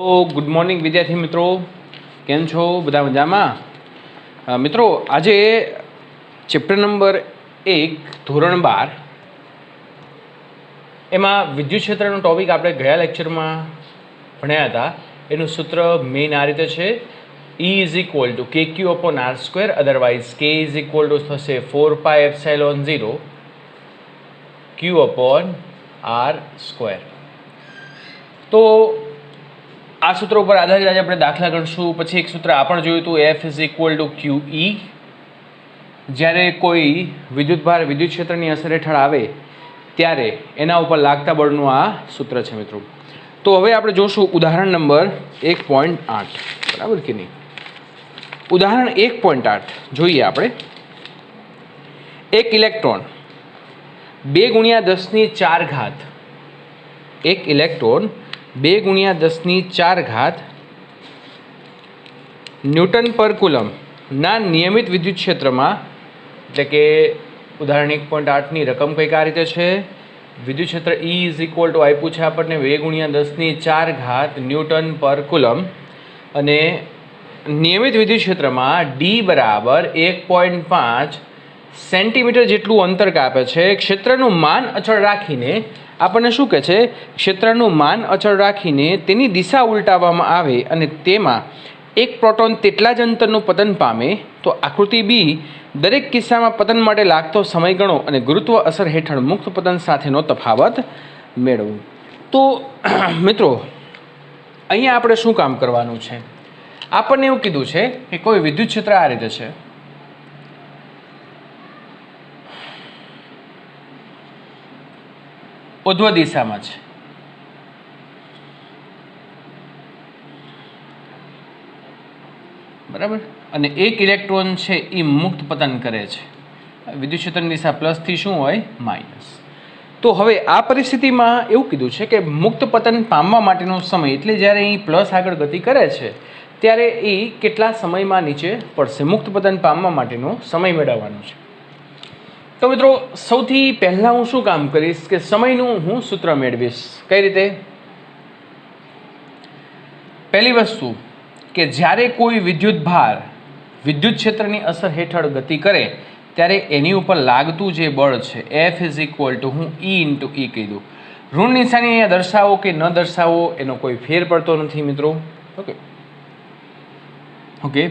તો good morning વિદ્યાર્થી મિત્રો, કેમ છો? બધા મજામાં? મિત્રો, આજે ચેપ્ટર નંબર 1 ધોરણ 12 એમાં વિદ્યુત ક્ષેત્રનો ટોપિક આપણે ગયા લેક્ચરમાં ભણ્યા હતા. એનું સૂત્ર મેઇન આ રીતે છે: E is equal to KQ upon R², otherwise K is equal to થશે 4πε0 Q અપોન R². તો આ સૂત્ર ઉપર આધારિત આજે આપણે દાખલા ગણશું. પછી એક સૂત્ર આ પણ જોયું હતું, F is equal to QE. જ્યારે કોઈ વિદ્યુતભાર વિદ્યુત ક્ષેત્રની અસર હેઠળ આવે ત્યારે એના ઉપર લાગતા બળનું આ સૂત્ર છે મિત્રો. તો હવે આપણે જોશું ઉદાહરણ નંબર 1.8, બરાબર કે નહીં? ઉદાહરણ 1.8 જોઈએ આપણે. એક ઇલેક્ટ્રોન 2 × 10⁴ એક ઇલેક્ટ્રોન 2 × 10⁴ ન્યૂટન પર કુલમ ના નિયમિત વિદ્યુત ક્ષેત્રમાં, એટલે કે ઉદાહરણ 1.8ની રકમ કંઈક આ રીતે છે. વિદ્યુત ક્ષેત્ર E ઇઝ ઇક્વલ ટુ આપ્યું છે આપણને 2 × 10⁴ ન્યૂટન પર કુલમ, અને નિયમિત વિદ્યુત ક્ષેત્રમાં D બરાબર 1.5 સેન્ટીમીટર જેટલું અંતર કાપે છે. ક્ષેત્રનું માન અચળ રાખીને આપણને શું કહે છે? ક્ષેત્રનું માન અચળ રાખીને તેની દિશા ઉલટાવવામાં આવે અને તેમાં એક પ્રોટોન તેટલા જ અંતરનું પતન પામે તો આકૃતિ બી દરેક કિસ્સામાં પતન માટે લાગતો સમય ગણો અને ગુરુત્વ અસર હેઠળ મુક્ત પતન સાથેનો તફાવત મેળવો. તો મિત્રો, અહીંયા આપણે શું કામ કરવાનું છે? આપણને એવું કીધું છે કે કોઈ વિદ્યુત ક્ષેત્ર આ રીતે છે. ઉધ્વ દિશામાં છે, બરાબર, અને એક ઇલેક્ટ્રોન છે એ મુક્ત પતન કરે છે. વિદ્યુત ક્ષેત્રની દિશા પ્લસથી શું હોય? માઇનસ. તો હવે આ પરિસ્થિતિમાં એવું કીધું છે કે મુક્ત પતન પામવા માટેનો સમય, એટલે જ્યારે એ પ્લસ આગળ ગતિ કરે છે ત્યારે એ કેટલા સમયમાં નીચે પડશે, મુક્ત પતન પામવા માટેનો સમય મેળવવાનો છે. તો મિત્રો, સૌથી પહેલાં હું શું કામ કરીશ કે સમયનું હું સૂત્ર મેળવીશ. કઈ રીતે? પહેલી વસ્તુ કે જ્યારે કોઈ વિદ્યુત ભાર વિદ્યુત ક્ષેત્રની અસર હેઠળ ગતિ કરે ત્યારે એની ઉપર લાગતું જે બળ છે F ઇઝ ઇક્વલ ટુ હું E ઇન્ટુ E કહી દઉં. ઋણ નિશાની અહીંયા દર્શાવો કે ન દર્શાવો એનો કોઈ ફેર પડતો નથી મિત્રો. ઓકે.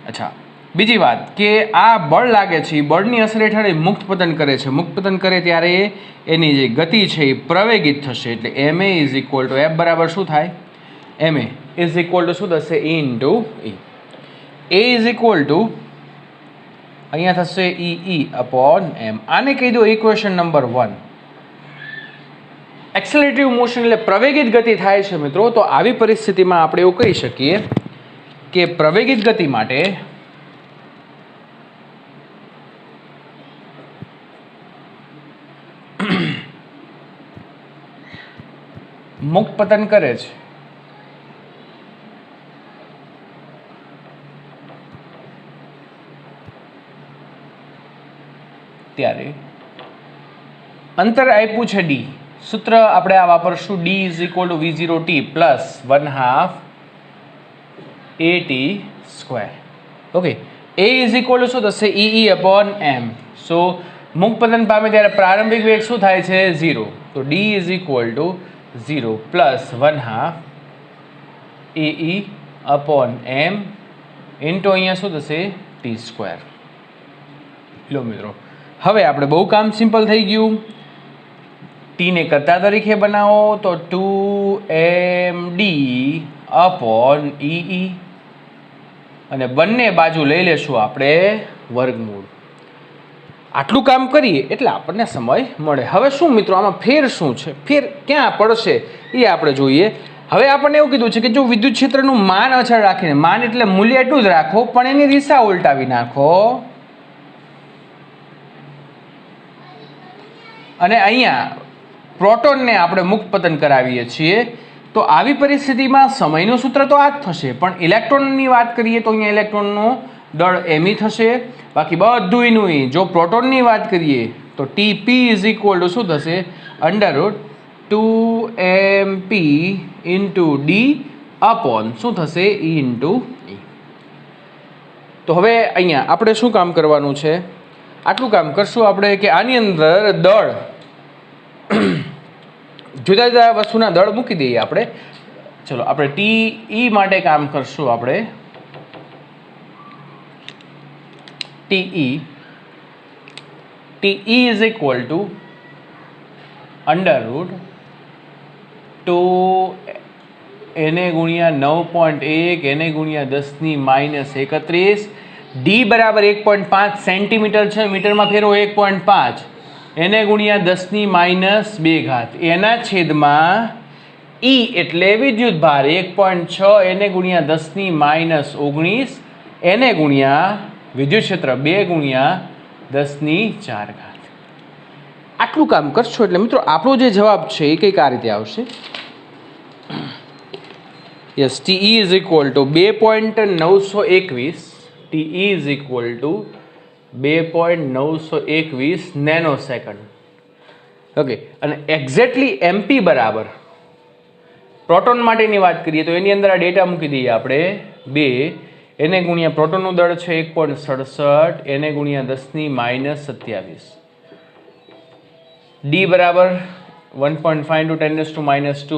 અચ્છા, બીજી વાત કે આ બળ લાગે છે એ બળની અસર હેઠળ મુક્ત પતન કરે છે. મુક્ત પતન કરે ત્યારે એની જે ગતિ છે એ પ્રવેગિત થશે. એટલે MA is equal to F બરાબર શું થાય? MA ઇઝ ઇક્વલ ટુ શું થશે? E into E. A is equal to અહીંયા થશે EE અપોન M. આને કહી દો ઇક્વેશન નંબર 1. એક્સેલરેટિવ મોશન એટલે પ્રવેગિત ગતિ થાય છે મિત્રો. તો આવી પરિસ્થિતિમાં આપણે એવું કહી શકીએ કે પ્રવેગિત ગતિ માટે મુક્ત પતન કરે છે ત્યારે અંતર આપ્યું છે D. સૂત્ર આપણે આ વાપરશું. D is equal to V0t plus 1/2 AT². Okay. A is equal to શું થશે? EE upon M. સો મુક્ત પતન પામે ત્યારે પ્રારંભિક વેગ શું થાય છે? 0. તો D is equal to 0 plus 1/2 AE upon M into અહીંયા શું થશે? T². લો મિત્રો, હવે આપણે બહુ કામ સિમ્પલ થઈ ગયું. ટીને કરતા તરીકે બનાવો તો 2MD અપોન EE, અને બંને બાજુ લઈ લેશું આપણે વર્ગમૂળ. આટલું કામ કરીએ એટલે આપણને સમય મળે. હવે શું મિત્રો, આમાં ફેર શું છે? ફેર ક્યાં પડશે એ આપણે જોઈએ. હવે આપણને એવું કીધું છે કે જો વિદ્યુત ક્ષેત્રનું માન અચળ રાખીને, માન એટલે મૂલ્ય એટલું જ રાખો પણ એની દિશા ઉલટાવી નાખો, અને અહીંયા પ્રોટોનને આપણે મુક્ત પતન કરાવીએ છીએ, તો આવી પરિસ્થિતિમાં સમયનું સૂત્ર તો આ જ થશે. પણ ઇલેક્ટ્રોનની વાત કરીએ તો અહીંયા ઇલેક્ટ્રોનનો દળ ME થશે, બાકી બધું એનું E. જો પ્રોટોનની વાત કરીએ તો TP ઇઝ ઇક્વલ ટુ શું થશે? √2mp into d अपॉन શું થશે E ઇન્ટુ E. તો હવે અહીંયા આપણે શું કામ કરવાનું છે, આટલું કામ કરશું આપણે કે આની અંદર દળ જુદા જુદા વસ્તુના દળ મૂકી દઈએ આપણે. ચલો આપણે TE માટે કામ કરશું. આપણે TE ઇઝ ઇક્વલ ટુ √2 એને ગુણ્યા 9.1 એને ગુણ્યા 10⁻31. ડી બરાબર 1.5 સેન્ટીમીટર છે, મીટરમાં ફેરવો 1.5 એને ગુણ્યા 10⁻2 એના છેદમાં ઈ એટલે વિદ્યુત ભાર 1.6 એને ગુણ્યા 10⁻19 એને ગુણ્યા વિદ્યુત ક્ષેત્ર 2 ગુણ્યા 10⁴. આટલું કામ કરશો એટલે મિત્રો આપણો જે જવાબ છે એ કંઈક આ રીતે આવશે. Yes, TE is equal to 2.921. TE is equal to 2.921 nanosecond. Okay, અને એક્ઝેક્ટલી એમપી બરાબર પ્રોટોન માટેની વાત કરીએ તો એની અંદર આ ડેટા મૂકી દઈએ આપણે 2 એને ગુણ્યા પ્રોટોનનું દળ છે 1.67 એને ગુણ્યા 10⁻27. ડી બરાબર 1.5 × 10⁻2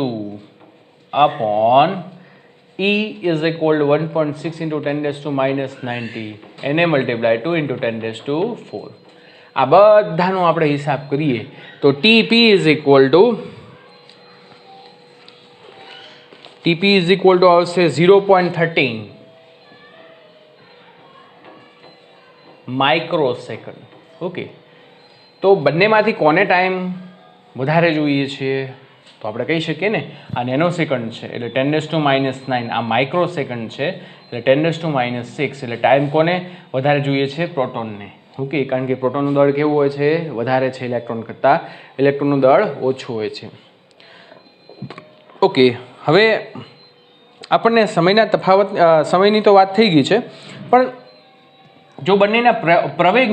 upon E is equal to 1.6 × 10⁻90 એને મલ્ટીપ્લાય 2 × 10⁴. આ બધાનો આપણે હિસાબ કરીએ તો TP is equal to આવશે 0.13 માઇક્રોસેકન્ડ. ઓકે, તો બંનેમાંથી કોને ટાઈમ વધારે જોઈએ છે તો આપણે કહી શકીએ ને આ નેનો સેકન્ડ છે એટલે 10⁻9, આ માઇક્રો સેકન્ડ છે એટલે 10⁻6. એટલે ટાઈમ કોને વધારે જોઈએ છે? પ્રોટોનને. ઓકે, કારણ કે પ્રોટોનનું દળ કેવું હોય છે? વધારે છે ઇલેક્ટ્રોન કરતાં, ઇલેક્ટ્રોનનું દળ ઓછું હોય છે. ઓકે, હવે આપણને સમયની તો વાત થઈ ગઈ છે, પણ જો બંનેના પ્રવેગ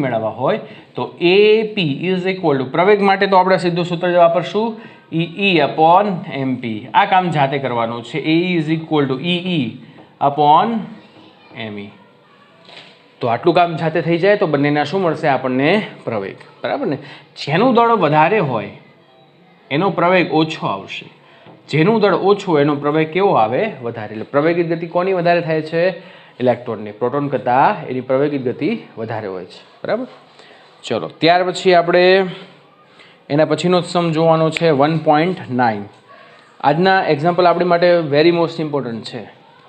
મેળવવા હોય, તો AP ઇઝ ઇક્વલ ટુ પ્રવેગ માટે તો આપણે સીધું સૂત્ર વાપરશું EE અપોન MP. આ કામ જાતે કરવાનું છે. AE is equal to EE upon ME. તો આટલું કામ જાતે થઈ જાય તો બંનેના શું મળશે આપણને? પ્રવેગ. બરાબર ને? જેનું દળ વધારે હોય એનો પ્રવેગ ઓછો આવશે, જેનું દળ ઓછું એનો પ્રવેગ કેવો આવે? વધારે. એટલે પ્રવેગિત ગતિ કોની વધારે થાય છે? ઇલેક્ટ્રોનની. પ્રોટોન કરતાં એની પ્રવેગિત ગતિ વધારે હોય છે. બરાબર. ચલો, ત્યાર પછી આપણે એના પછીનો સમ જોવાનો છે 1.9. આજના એક્ઝામ્પલ આપણી માટે વેરી મોસ્ટ ઇમ્પોર્ટન્ટ છે.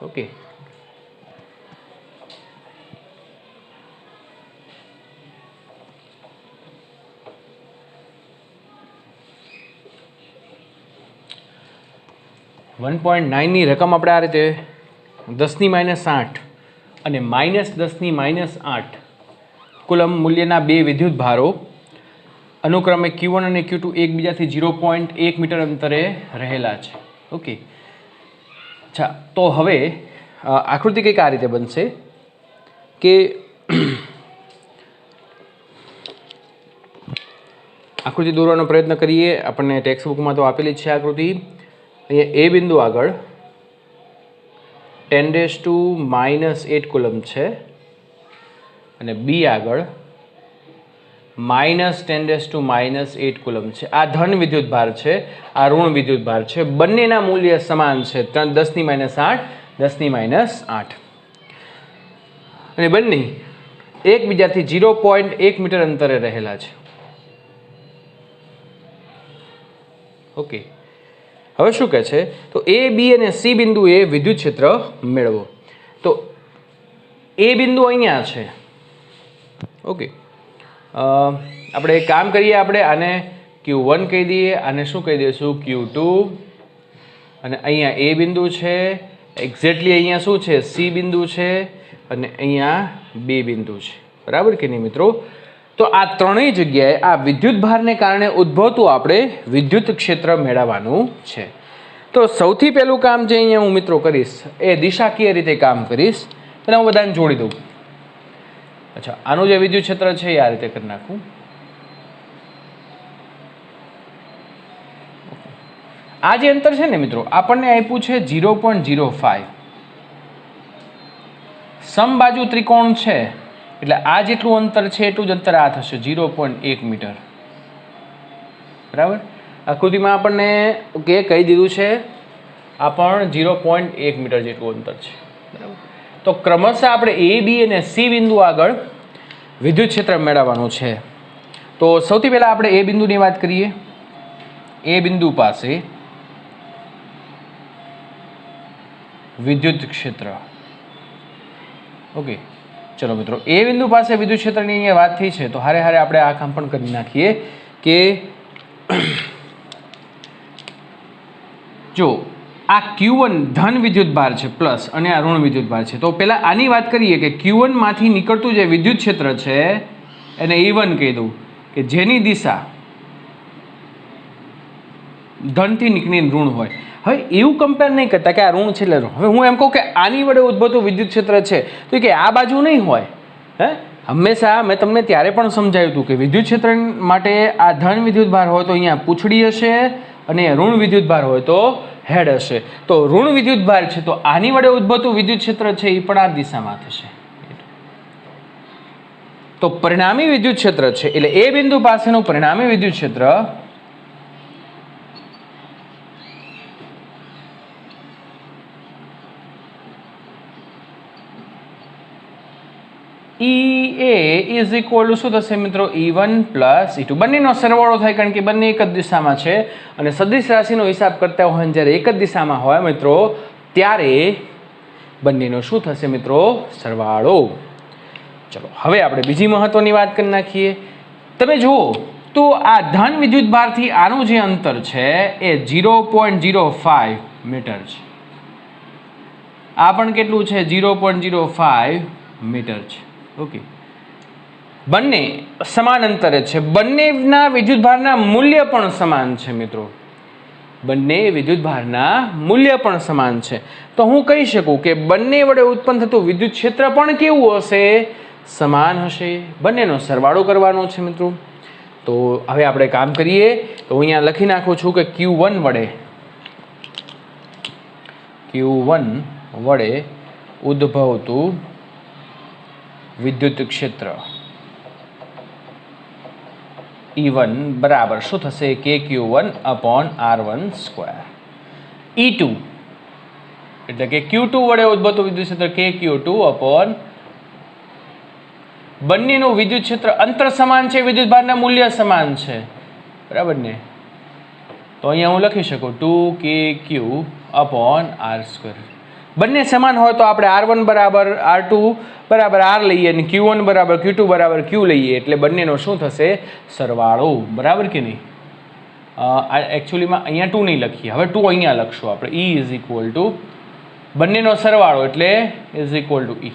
ઓકે, ની રકમ આપણે આ રીતે 10⁻8 અને -10⁻8 કુલમ મૂલ્યના બે વિદ્યુત ભારો અનુક્રમે Q1 અને Q2 એકબીજાથી 0.1 મીટર અંતરે રહેલા છે. ઓકે, અચ્છા, તો હવે આકૃતિ કંઈક આ રીતે બનશે કે આકૃતિ દોરવાનો પ્રયત્ન કરીએ. આપણને ટેક્સ્ટ બુકમાં તો આપેલી જ છે આકૃતિ. અહીંયા એ બિંદુ આગળ 10⁻8 કુલમ છે અને બી આગળ -10⁻8 કુલમ છે. આ ધન વિદ્યુત ભાર છે, આ ઋણ વિદ્યુત ભાર છે. બંનેના મૂલ્ય સમાન છે 10⁻8, 10⁻8 અને બંને એકબીજાથી 0.1 મીટર અંતરે રહેલા છે. ઓકે, હવે શું કહે છે? તો એ, બી અને સી બિંદુએ વિદ્યુત ક્ષેત્ર મેળવો. તો એ બિંદુ અહીંયા છે. ઓકે, આપણે એક કામ કરીએ, આપણે આને Q1 કહી દઈએ, આને શું કહી દઈશું? Q2. અને અહીંયા એ બિંદુ છે, એક્ઝેક્ટલી અહીંયા શું છે? સી બિંદુ છે અને અહીંયા બી બિંદુ છે. બરાબર કે નહીં મિત્રો? તો આ ત્રણેય જગ્યાએ આ વિદ્યુત ભારને કારણે ઉદ્ભવતું આપણે વિદ્યુત ક્ષેત્ર મેળવવાનું છે. તો સૌથી પહેલું કામ જે અહીંયા હું મિત્રો કરીશ એ દિશાકીય રીતે કામ કરીશ. પહેલાં હું બધાને જોડી દઉં. અચ્છા, આનું જે વિદ્યુત ક્ષેત્ર છે એ આ રીતે કરી નાખું. આ જે અંતર છે ને મિત્રો આપણને આપ્યું છે 0.05. સમબાજુ ત્રિકોણ છે એટલે આ જેટલું અંતર છે એટલું જ અંતર આ થશે 0.1 મીટર. બરાબર. આકૃતિમાં આપણને કે કહી દીધું છે આ પણ 0.1 મીટર જેટલું અંતર છે. બરાબર. તો ક્રમશઃ આપણે એ બી અને સી બિંદુ આગળ વિદ્યુત ક્ષેત્ર મેળવવાનું છે. તો સૌથી પહેલા આપણે એ બિંદુની વાત કરીએ. એ બિંદુ પાસે વિદ્યુત ક્ષેત્ર. ઓકે, ચલો મિત્રો, એ બિંદુ પાસે વિદ્યુત ક્ષેત્રની અહીંયા વાત થઈ છે તો હારે હારે આપણે આ કામ પણ કરી નાખીએ કે જો આ Q1 ધન વિદ્યુત ભાર છે પ્લસ અને આ ઋણ વિદ્યુત ભાર છે. તો પહેલા આની વાત કરીએ કે Q1 માંથી નીકળતું જે વિદ્યુત ક્ષેત્ર છે એને E1 કહી દઉં કે જેની દિશા ધનથી નીકળીને ઋણ હોય. હવે એવું કમ્પેર નહીં કરતા કે આ ઋણ છે એટલે ઋણ. હવે હું એમ કહું કે આની વડે ઉદ્ભવતું વિદ્યુત ક્ષેત્ર છે તો કે આ બાજુ નહીં હોય. હંમેશા મેં તમને ત્યારે પણ સમજાવ્યું હતું કે વિદ્યુત ક્ષેત્ર માટે આ ધન વિદ્યુત ભાર હોય તો અહીંયા પૂંછડી હશે અને ઋણ વિદ્યુત ભાર હોય તો હેડ હશે. તો ઋણ વિદ્યુત ભાર છે તો આની વડે ઉદ્ભવતું વિદ્યુત ક્ષેત્ર છે એ પણ આ દિશામાં થશે. તો પરિણામી વિદ્યુત ક્ષેત્ર છે એટલે એ બિંદુ પાસેનું પરિણામી વિદ્યુત ક્ષેત્ર EA ઇઝ ઇક્વલ ટુ શું થશે મિત્રો? E1 plus E2. બંનેનો સરવાળો થાય કારણ કે બંને એક જ દિશામાં છે અને સદિશ રાશિનો હિસાબ કરતા હોય જ્યારે એક જ દિશામાં હોય મિત્રો ત્યારે બંનેનો શું થશે મિત્રો? સરવાળો. ચલો હવે આપણે બીજી મહત્વની વાત કરી નાખીએ. તમે જુઓ તો આ ધન વિદ્યુત ભારથી આનું જે અંતર છે એ 0.05 મીટર છે. આ પણ કેટલું છે? 0.05 મીટર છે. ઓકે, બંને સમાન અંતરે છે. બંનેના વિદ્યુત ભારના મૂલ્ય પણ સમાન છે મિત્રો. બંને વિદ્યુત ભારના મૂલ્ય પણ સમાન છે. તો હું કહી શકું કે બંને વડે ઉત્પન્ન થતું વિદ્યુત ક્ષેત્ર પણ કેવું હશે? સમાન હશે. બંનેનો સરવાળો કરવાનો છે મિત્રો. તો હવે આપણે કામ કરીએ. તો હું અહીંયા લખી નાખું છું કે Q1 વડે ઉદ્ભવતું વિદ્યુત ક્ષેત્ર E1 બરાબર શું થશે? KQ1/R1². E2 એટલે કે Q2 વડે ઉદ્ભવતું વિદ્યુત ક્ષેત્ર KQ2/ બંનેનું વિદ્યુત ક્ષેત્ર અંતર સમાન છે, વિદ્યુત ભારના મૂલ્ય સમાન છે. બરાબર ને? તો અહીંયા હું લખી શકું 2KQ/R². બંને સમાન હોય તો આપણે R1 બરાબર R2 બરાબર R લઈએ અને Q1 બરાબર Q2 બરાબર Q લઈએ એટલે બંનેનો શું થશે? સરવાળો. બરાબર કે નહીં? એકચ્યુઅલીમાં અહીંયા 2 નહીં લખીએ, હવે 2 અહીંયા લખશું આપણે. E ઇઝ ઇક્વલ ટુ બંનેનો સરવાળો એટલે ઇઝ ઇક્વલ ટુ E.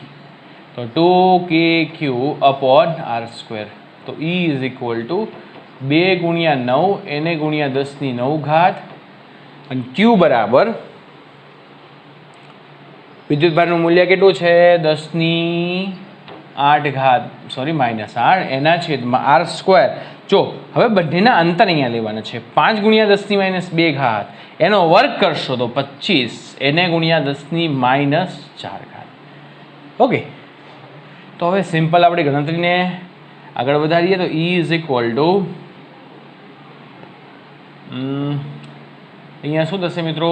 તો 2KQ/R². તો E ઇઝ ઇક્વલ ટુ 2 × 9 એને × 10⁹ અને Q બરાબર વિદ્યુત ભારનું મૂલ્ય કેટલું છે? 10⁸ સોરી -8 એના છેદમાં R². જો હવે બંનેના અંતર અહીંયા લેવાના છે. 5 × 10⁻², એનો વર્ગ કરશો તો 25 એને × 10⁻⁴. ઓકે, તો હવે સિમ્પલ આપણે ગણતરીને આગળ વધારીએ તો E ઇઝ ઇક્વલ ટુ અહીંયા શું થશે મિત્રો?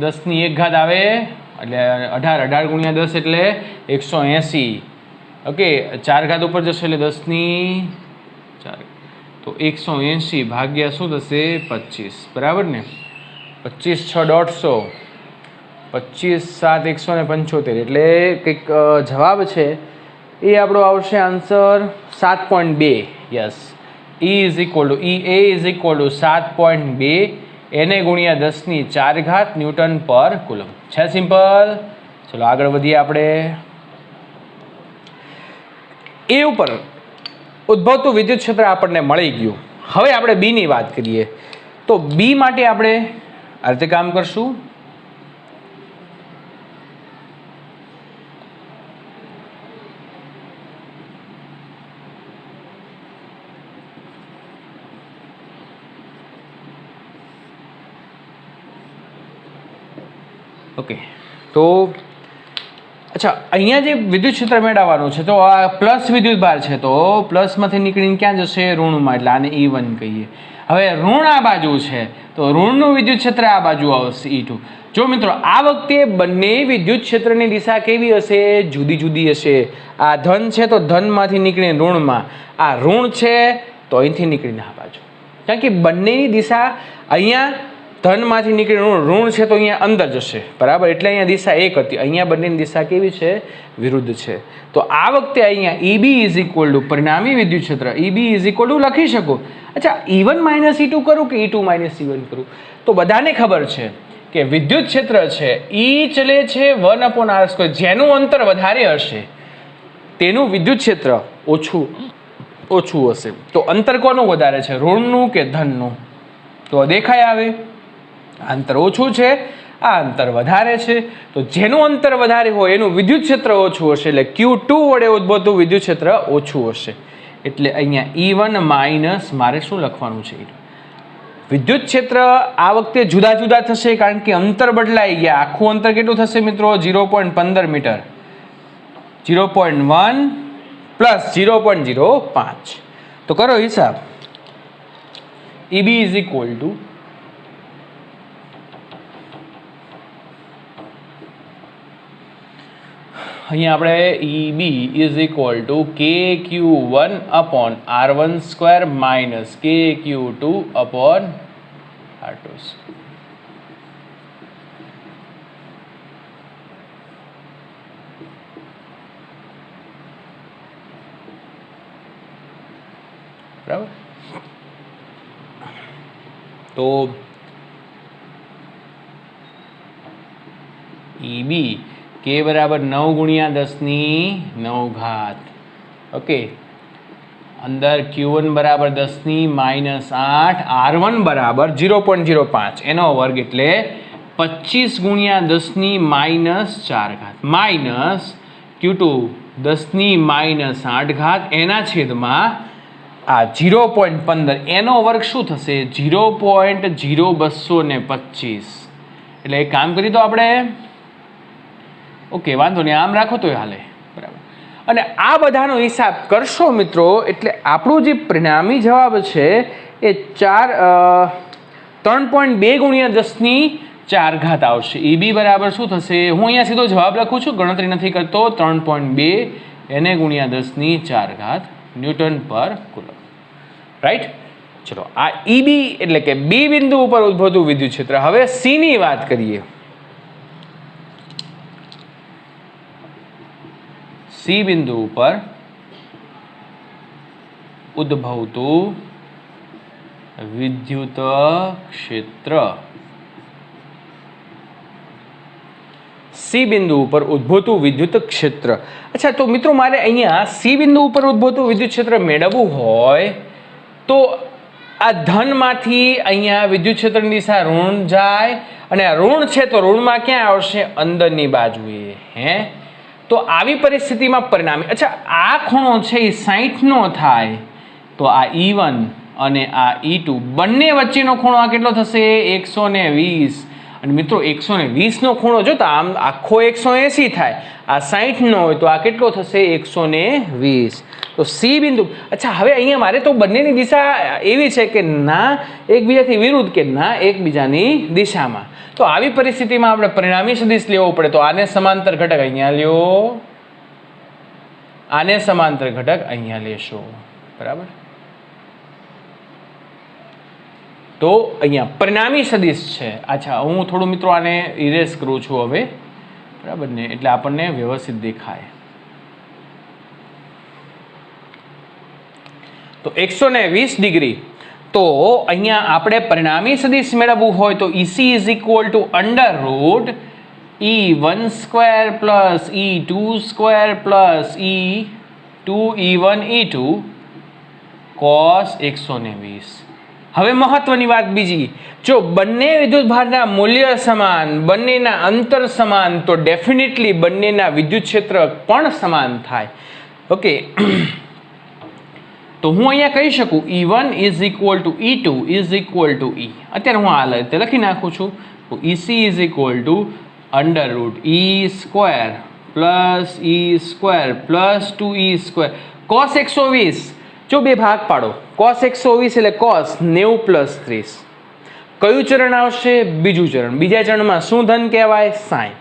10⁻1 આવે એટલે 18 × 10 એટલે 180. ઓકે, 4 ઉપર જશે એટલે 10⁴. તો 180 ભાગ્યા શું થશે? 25. બરાબર ને? 25 × 6 150, 25 × 7 175 એટલે કંઈક જવાબ છે એ આપણો આવશે answer 7.2. Yes, E is equal to EA is equal to 7.2 એને × 10⁴ ન્યૂટન પર કુલમ. છે સિમ્પલ. ચલો આગળ વધીએ આપણે. એ ઉપર ઉદ્ભવતું વિદ્યુત ક્ષેત્ર આપણને મળી ગયું. હવે આપણે બી ની વાત કરીએ તો બી માટે આપણે આ રીતે કામ કરશું. ઓકે, તો અચ્છા અહીંયા જે વિદ્યુત ક્ષેત્ર મેળવવાનું છે તો આ પ્લસ વિદ્યુત ભાર છે તો પ્લસમાંથી નીકળીને ક્યાં જશે? ઋણમાં, એટલે આને E1 કહીએ. હવે ઋણ આ બાજુ છે તો ઋણનું વિદ્યુત ક્ષેત્ર આ બાજુ આવશે E2. જો મિત્રો આ વખતે બંને વિદ્યુત ક્ષેત્રની દિશા કેવી હશે? જુદી જુદી હશે. આ ધન છે તો ધનમાંથી નીકળીને ઋણમાં, આ ઋણ છે તો અહીંથી નીકળીને આ બાજુ, કારણ કે બંનેની દિશા અહીંયા ધનમાંથી નીકળીને ઋણ છે તો અહીંયા અંદર જશે, બરાબર, એટલે અહીંયા દિશા એક હતી. અહીંયા બંનેની દિશા કેવી છે? વિરુદ્ધ છે. તો આ વખતે અહીંયા EB ઇઝ ઇક્વલ ટુ પરિણામી વિદ્યુત ક્ષેત્ર EB ઇઝ ઇક્વલ ટુ લખી શકો. અચ્છા, E1 માઇનસ E2 કરું કે E2 માઇનસ E1 કરું? તો બધાને ખબર છે કે વિદ્યુત ક્ષેત્ર છે E ચલે છે 1/r², જેનું અંતર વધારે હશે તેનું વિદ્યુત ક્ષેત્ર ઓછું હશે. તો અંતર કોનું વધારે છે? ઋણનું કે ધનનું? તો દેખાય આવે, અંતર ઓછું છે, આ અંતર વધારે છે. તો જેનું અંતર વધારે હોય એનું વિદ્યુત ક્ષેત્ર ઓછું હશે, એટલે Q2 વડે ઉદ્ભવતું વિદ્યુત ક્ષેત્ર ઓછું હશે. એટલે અહીંયા E1 માઇનસ મારે શું લખવાનું છે? વિદ્યુત ક્ષેત્ર આ વખતે જુદા જુદા થશે કારણ કે અંતર બદલાઈ ગયા. આખું અંતર કેટલું થશે મિત્રો? 0.15 મીટર. 0.1 પ્લસ 0.05. તો કરો હિસાબ. EB ઇઝ ઇક્વલ ટુ અહીંયા આપણે EB is equal to KQ1 upon R1² minus KQ2 upon R2². બરાબર. તો EB K બરાબર 9 ગુણ્યા 10⁹. ઓકે, અંદર Q1 બરાબર 10⁻8, R1 બરાબર 0.05 એનો વર્ગ એટલે 25 ગુણ્યા 10⁻4 માઇનસ Q2 10⁻8 એના છેદમાં આ 0.15 એનો વર્ગ શું થશે? 0.0225. એટલે એક કામ કરી તો આપણે, ઓકે વાંધો નહીં, આમ રાખો તો હાલે, બરાબર. અને આ બધાનો હિસાબ કરશો મિત્રો એટલે આપણું જે પરિણામી જવાબ છે એ 3.2 ગુણ્યા 10⁴ આવશે. EB બરાબર શું થશે? હું અહીંયા સીધો જવાબ લખું છું, ગણતરી નથી કરતો. 3.2 એને ગુણ્યા 10⁴ ન્યૂટન પર કુલમ. રાઈટ. ચલો, આ EB એટલે કે બી બિંદુ ઉપર ઉદ્ભવતું વિદ્યુત ક્ષેત્ર. હવે C ની વાત કરીએ. C બિંદુ ઉપર ઉદ્ભવતું વિદ્યુત ક્ષેત્ર. C બિંદુ ઉપર ઉદ્ભવતું વિદ્યુત ક્ષેત્ર. અચ્છા, તો મિત્રો મારે અહીંયા C બિંદુ ઉપર ઉદ્ભવતું વિદ્યુત ક્ષેત્ર મેળવવું હોય તો આ ધનમાંથી અહીંયા વિદ્યુત ક્ષેત્રની દિશા ઋણ જાય, અને આ ઋણ છે તો ઋણમાં ક્યાં આવશે? અંદરની બાજુએ. તો આવી પરિસ્થિતિમાં પરિણામી, અચ્છા આ ખૂણો છે એ 60 નો થાય તો આ E1 અને આ E2 બંને વચ્ચેનો ખૂણો આ કેટલો થશે? 120. અને મિત્રો 120 નો ખૂણો જો તો આમ આખો 180 થાય, આ 60 નો હોય તો આ કેટલો થશે? 120. તો C બિંદુ. અચ્છા, હવે અહીંયા મારે તો બંનેની દિશા એવી છે કે ના એકબીજાથી વિરુદ્ધ કે ના એકબીજાની દિશામાં. તો આવી પરિસ્થિતિમાં આપણે પરિણામી સદિશ લેવો પડે. તો આને સમાંતર ઘટક અહીંયા લ્યો, આને સમાંતર ઘટક અહીંયા લેશો, બરાબર. તો અહીંયા પરિણામી સદિશ છે. અચ્છા, હું થોડું મિત્રો આને ઇરેઝ કરું છું હવે, બરાબર ને, એટલે આપણને વ્યવસ્થિત દેખાય. તો 120 ડિગ્રી. તો અહીંયા આપણે પરિણામી સદિશ મેળવવું હોય તો EC is equal to √ E1² plus E2² plus E2 E1 E2 cos 120. હવે મહત્વની વાત બીજી, જો બંને વિદ્યુતભારના મૂલ્ય સમાન, બંનેના અંતર સમાન, તો ડેફિનેટલી બંનેના વિદ્યુત ક્ષેત્ર પણ સમાન થાય. ઓકે, તો હું અહીંયા કહી શકું E1 is equal to E2 is equal to E. અત્યારે હું આ રીતે લખી નાખું છું. તો EC is equal to √e² plus e² plus 2e². cos 120, જો બે ભાગ પાડો, cos 120 એટલે cos 90 પ્લસ 30. કયું ચરણ આવશે? બીજું ચરણ. બીજા ચરણમાં શું ધન કહેવાય? સાઇન.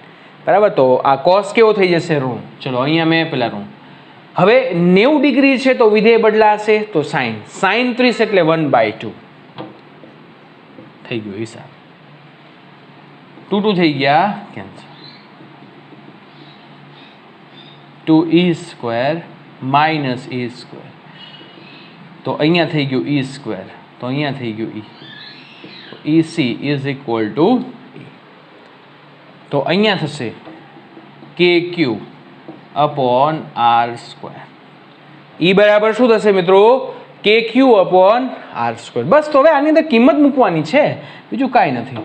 બરાબર, તો આ cos કેવો થઈ જશે? ઋણ. ચલો અહીંયા મેં પેલા ઋણ. હવે 90 ડિગ્રી છે તો વિધેય બદલાશે, તો સાઇન. સાઇન 30 એટલે 1/2 થઈ ગયો હિસાબ. 2 થઈ ગયા કેન્સલ. 2e² માઇનસ e², તો અહીંયા થઈ ગયું e², તો અહીંયા થઈ ગયું e. EC is equal to e. તો અહીંયા થશે KQ અપોન r². e બરાબર શું થશે મિત્રો? KQ upon r². બસ, તો હવે આની અંદર કિંમત મૂકવાની છે, બીજું કાંઈ નથી.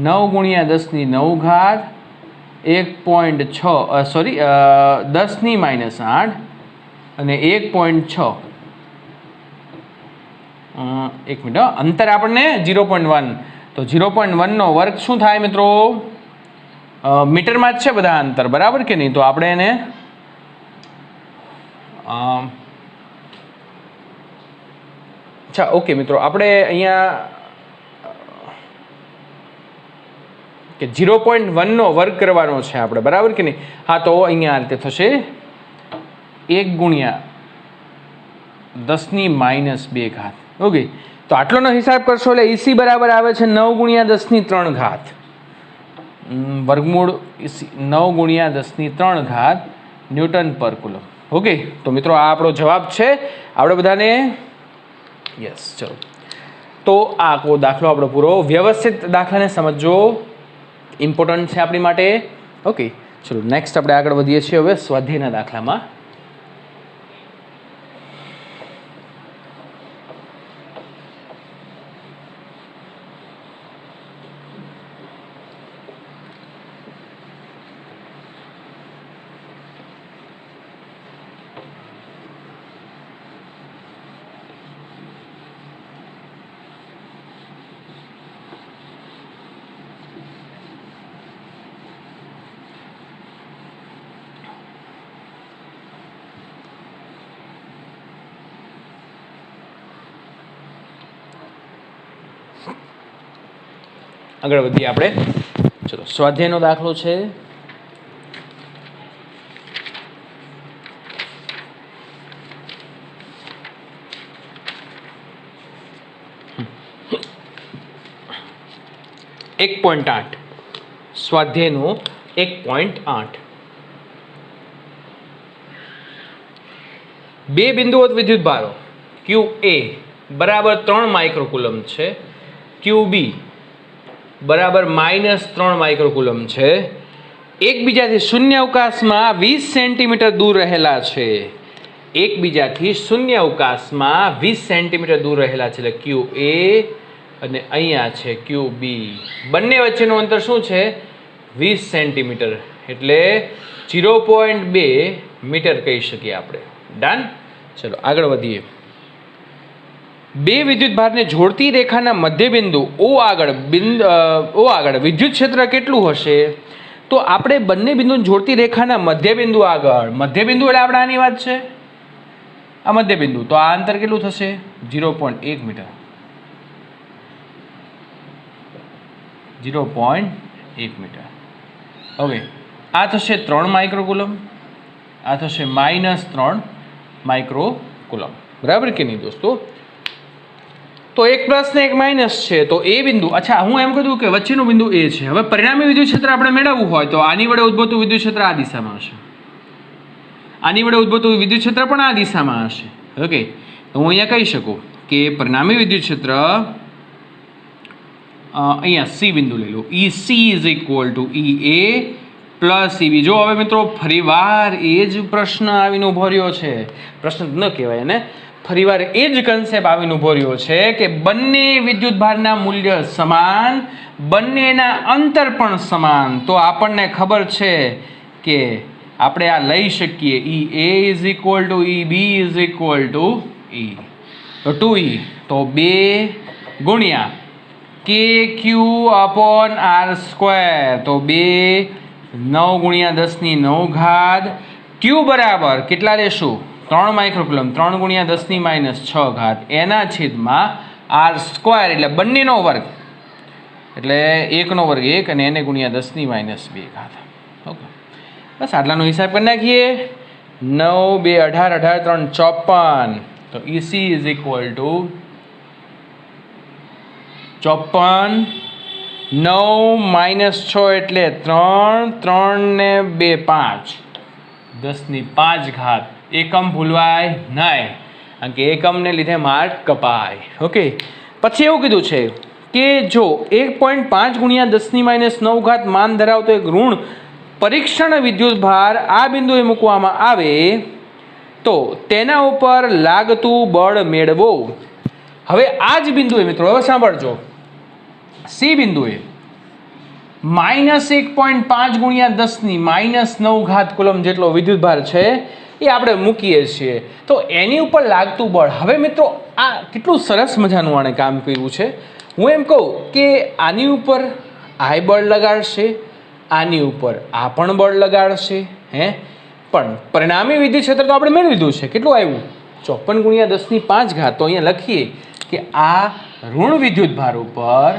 9 ગુણ્યા 10⁹ 1.6 સોરી 10⁻8 અને 1.6. એક મિનિટ, અંતર આપણને 0.1, તો 0.1 નો વર્ગ શું થાય મિત્રો? મીટરમાં જ છે બધા અંતર, બરાબર કે નહીં? તો આપણે એને અચ્છા ઓકે મિત્રો, આપણે અહીંયા કે 0.1 નો વર્ગ કરવાનો છે આપણે, બરાબર કે નહીં? હા, તો અહીંયા આ રીતે થશે 1 ગુણ્યા 10⁻². ઓકે, તો આટલોનો હિસાબ કરશો એટલે EC બરાબર આવે છે 9 ગુણ્યા 10⁻3 વર્ગમૂળ 9 ગુણ્યા 10⁻3 ન્યૂટન પર કુલમ. ઓકે, તો મિત્રો આ આપણો જવાબ છે આપણે બધાને. યસ, ચલો તો આ આખો દાખલો આપણો પૂરો. વ્યવસ્થિત દાખલાને સમજો, ઇમ્પોર્ટન્ટ છે આપણી માટે. ઓકે, ચલો નેક્સ્ટ આપણે આગળ વધીએ છીએ હવે સ્વાધ્યાયના દાખલામાં. આગળ વધીએ આપણે. ચલો, સ્વાધ્યાયનો દાખલો છે. એક 1.8 સ્વાધ્યાયનો 1.8. બે બિંદુવત વિદ્યુત ભારો QA બરાબર 3 માઇક્રોકુલમ છે, QB બરાબર -3 માઇક્રોકુલમ છે. એકબીજાથી શૂન્ય અવકાશમાં 20 સેન્ટીમીટર દૂર રહેલા છે. એકબીજાથી શૂન્ય અવકાશમાં 20 સેન્ટીમીટર દૂર રહેલા છે, એટલે QA અને અહીંયા છે QB. બંને વચ્ચેનું અંતર શું છે? 20 સેન્ટીમીટર, એટલે 0.2 મીટર કહી શકીએ આપણે. ડન. ચલો આગળ વધીએ. બે વિદ્યુત ભારને જોડતી રેખાના મધ્યબિંદુ O આગળ વિદ્યુત ક્ષેત્ર કેટલું હશે? તો આપણે બંને બિંદુને જોડતી રેખાના મધ્યબિંદુ આગળ, મધ્યબિંદુ એટલે આપણે આની વાત છે, આ મધ્યબિંદુ, તો આ અંતર કેટલું થશે? 0.1 મીટર. 0.1 મીટર. ઓકે, આ થશે 3 માઇક્રોકુલમ, આ થશે -3 માઇક્રોકુલમ, બરાબર કે નહીં દોસ્તો? તો એક પ્લસ ને એક માઇનસ છે, તો એ બિંદુ, અચ્છા હું એમ કીધું કે વચ્ચેનું બિંદુ એ છે. હવે પરિણામી વિદ્યુત ક્ષેત્ર આપણે મેળવવું હોય તો આની વડે ઉદ્ભવતું વિદ્યુત ક્ષેત્ર આ દિશામાં હશે, આની વડે ઉદ્ભવતું વિદ્યુત ક્ષેત્ર પણ આ દિશામાં હશે. ઓકે, તો હું અહીંયા કહી શકું કે પરિણામી વિદ્યુત ક્ષેત્ર અહીંયા C બિંદુ લઈ લો, EC is equal to EA plus EB. જો હવે મિત્રો ફરીવાર એ જ પ્રશ્ન આવીને ઉભો રહ્યો છે, પ્રશ્ન ન કહેવાય એને, ફરીવાર એ જ કન્સેપ્ટ આવીને ઉભો રહ્યો છે કે બંને વિદ્યુતભારના મૂલ્ય સમાન, બંનેના અંતર પણ સમાન. તો આપણને ખબર છે કે આપણે આ લઈ શકીએ EA is equal to EB is equal to E. તો 2E, તો 2 ગુણ્યા KQ/R². તો 2 9 × 10⁹ Q બરાબર કેટલા લેશું 3 માઇક્રોકુલમ 3 × 10⁻6 એના છેદમાં R² એટલે બંનેનો વર્ગ એટલે 1નો વર્ગ 1 અને એને ગુણ્યા 10⁻2. ઓકે બસ આટલાનો હિસાબ કરી નાખીએ. 9 2 18 18 3 54. તો EC = 54. 9 - 6 એટલે 3 3 ને 2 5 10⁵. એકમ ભૂલવાય નહીં કારણ કે એકમને લીધે માર્ક કપાય. ઓકે પછી એવું કીધું છે કે જો 1.5 × 10⁻9 માન ધરાવતો એક ઋણ પરીક્ષણ વિદ્યુત ભાર આ બિંદુએ મૂકવામાં આવે તો તેના ઉપર લાગતું બળ મેળવો. હવે આ જ બિંદુએ મિત્રો હવે સાંભળજો સી બિંદુએ -1.5 × 10⁻9 કુલમ જેટલો વિદ્યુત ભાર છે એ આપણે મૂકીએ છીએ તો એની ઉપર લાગતું બળ. હવે મિત્રો આ કેટલું સરસ મજાનું આણે કામ કર્યું છે. હું એમ કહું કે આની ઉપર આ બળ લગાડશે આની ઉપર આ પણ બળ લગાડશે પણ પરિણામી વિદ્યુત ક્ષેત્ર તો આપણે મેળવી લીધું છે. કેટલું આવ્યું 54 × 10⁵. તો અહીંયા લખીએ કે આ ઋણ વિદ્યુત ભાર ઉપર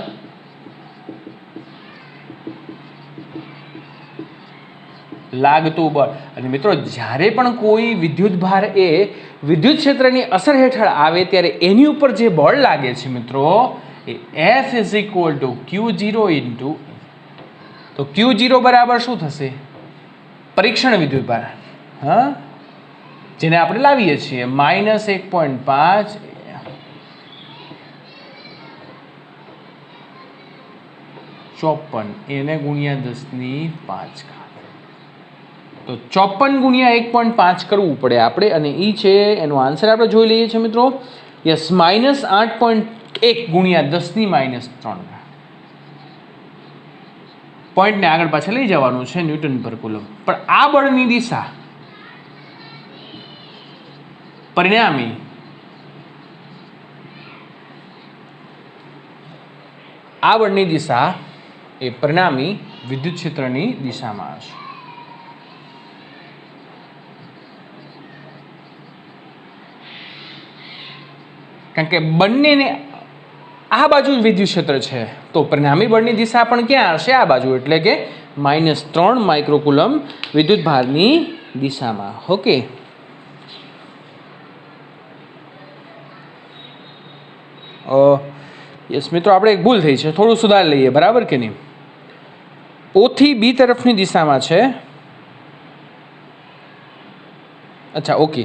લાગતું બળ. અને મિત્રો જ્યારે પણ કોઈ વિદ્યુત ભાર એ વિદ્યુત ક્ષેત્રની અસર હેઠળ આવે ત્યારે એની ઉપર જે બળ લાગે છે મિત્રો એ F = Q0 તો Q0 બરાબર શું થશે પરીક્ષણ વિદ્યુત ભાર જેને આપણે લાવીએ છીએ -1.5 54 એને ગુણ્યા 10⁵. તો 54 × 1.5 કરવું પડે આપણે અને એ છે એનો આન્સર આપણે જોઈ લઈએ છીએ મિત્રો. યસ -8.1 × 10⁻3. પોઈન્ટને આગળ પાછળ લઈ જવાનું છે ન્યૂટન પર કુલમ. પણ આ બળની દિશા પરિણામી આ બળની દિશા એ પરિણામી વિદ્યુત ક્ષેત્રની દિશામાં હશે. કારણ કે બંનેને આ બાજુ વિદ્યુત ક્ષેત્ર છે તો પરિણામી બળની દિશા પણ ક્યાં હશે આ બાજુ એટલે કે -3 માઇક્રોકુલમ વિદ્યુત ભારની દિશામાં. ઓકે યસ મિત્રો આપણે એક ભૂલ થઈ છે થોડું સુધારી લઈએ બરાબર કે નહીં. O થી B તરફની દિશામાં છે. અચ્છા ઓકે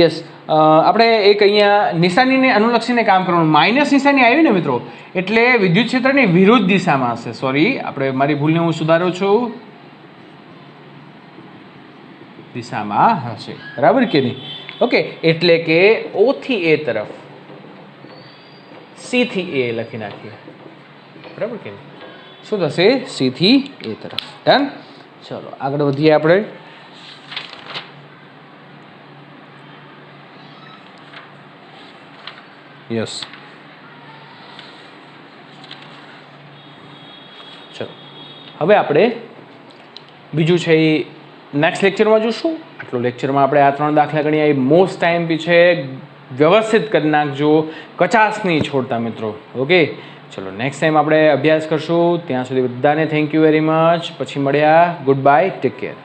યસ આપણે એક અહીંયા નિશાનીને અનુલક્ષીને કામ કરવાનું. માઇનસ નિશાની આવી ને મિત્રો એટલે વિદ્યુત ક્ષેત્રની વિરુદ્ધ દિશામાં હશે. સોરી આપણે મારી ભૂલને હું સુધારું છું દિશામાં હશે બરાબર કે નહીં. ઓકે એટલે કે O થી A તરફ C થી A લખી નાખીએ બરાબર કે નહીં. શું થશે C થી A તરફ. ડન. ચલો આગળ વધીએ આપણે. યસ ચલો હવે આપણે બીજું છે એ નેક્સ્ટ લેક્ચરમાં જોશું. આટલો લેક્ચરમાં આપણે આ 3 દાખલા ગણીએ. મોસ્ટ ટાઈમ બી છે વ્યવસ્થિત કરી નાખજો કચાશ નહીં છોડતા મિત્રો. ઓકે ચલો નેક્સ્ટ ટાઈમ આપણે અભ્યાસ કરશું. ત્યાં સુધી બધાને થેન્ક યુ વેરી મચ. પછી મળ્યા. Good bye. Take care.